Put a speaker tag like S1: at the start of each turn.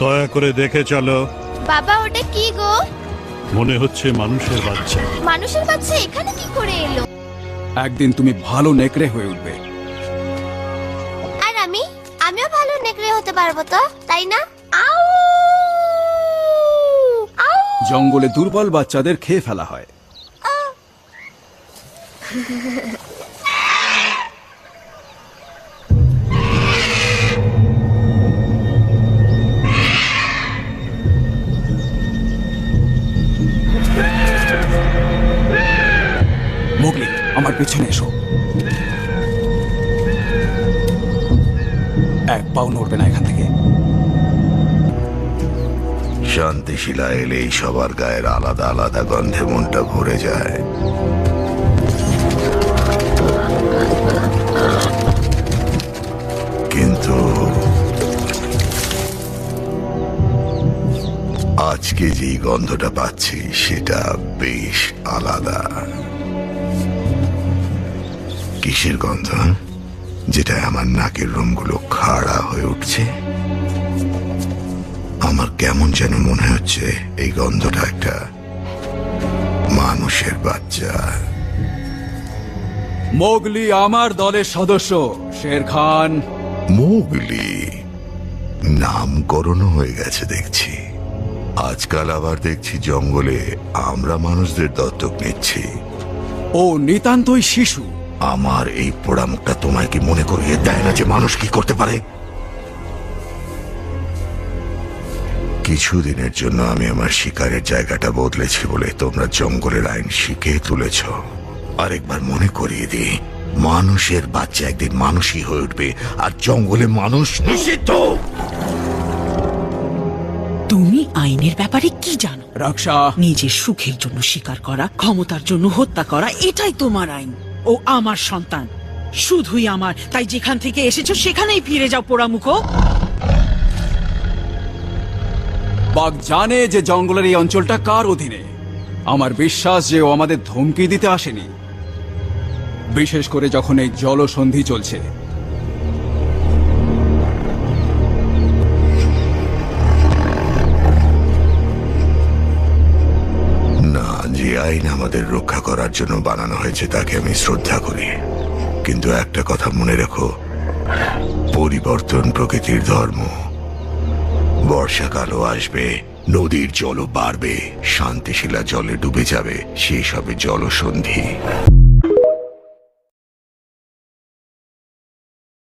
S1: দয়া করে দেখে চলো।
S2: বাবা ওটা কি গো?
S1: মনে হচ্ছে মানুষের বাচ্চা।
S2: মানুষের বাচ্চা এখানে কি করে এলো?
S3: একদিন তুমি ভালো নেকড়ে হয়ে উঠবে।
S2: আর আমিও ভালো নেকড়ে হতে পারবো তো, তাই না? আউ আউ।
S3: জঙ্গলে দুর্বল বাচ্চাদের খেয়ে ফেলা হয়। মোগলি, আমার পেছনে এসো। এক পাও নড়বে না এখান থেকে।
S4: শান্তিশিলা এলেই সবার গায়ের আলাদা আলাদা গন্ধে মনটা ভরে যায়। কিন্তু আজকে যেই গন্ধটা পাচ্ছি সেটা বেশ আলাদা। কিসের গন্ধ? যেটা আমার নাকের রোমগুলো খাড়া হয়ে উঠছে। আমার কেমন যেন মনে হচ্ছে এই গন্ধটা একটা মানুষের বাচ্চা।
S3: মোগলি আমার দলের সদস্য শের খান।
S4: মোগলি নামকরণ হয়ে গেছে দেখছি। আজকাল আবার দেখছি জঙ্গলে আমরা মানুষদের দত্তক নিচ্ছি।
S3: ও নিতান্তই শিশু।
S4: আমার এই পোড়ামুখটা তোমায় কি মনে করিয়ে দেয় না যে মানুষ কি করতে পারে? কিছুদিনের জন্য আমি আমার শিকারের জায়গাটা বদলেছি বলে তোমরা জঙ্গলের আইন শিখে তুলেছ। আরেকবার মনে করিয়ে দিই, মানুষের বাচ্চা একদিন মানুষই হয়ে উঠবে, আর জঙ্গলে মানুষ নিষিদ্ধ।
S5: তুমি আইনের ব্যাপারে কি জানো?
S3: রক্ষা।
S5: নিজের সুখের জন্য শিকার করা, ক্ষমতার জন্য হত্যা করা, এটাই তোমার আইন। ও আমার সন্তান, শুধুই আমার। তাই যেখান থেকে এসেছো সেখানেই ফিরে যাও পোড়ামুখো।
S3: বাঘ জানে যে জঙ্গলের এই অঞ্চলটা কার অধীনে। আমার বিশ্বাস যে ও আমাদের ধমকি দিতে আসেনি, বিশেষ করে যখন এই জলসন্ধি চলছে।
S4: না, যে আইন আমাদের রক্ষা করার জন্য বানানো হয়েছে তাকে আমি শ্রদ্ধা করি, কিন্তু একটা কথা মনে রেখো, পরিবর্তন প্রকৃতির ধর্ম। বর্ষাকালও আসবে, নদীর জলও বাড়বে, শান্তিশিলা জলে ডুবে যাবে, শেষ হবে জলসন্ধি।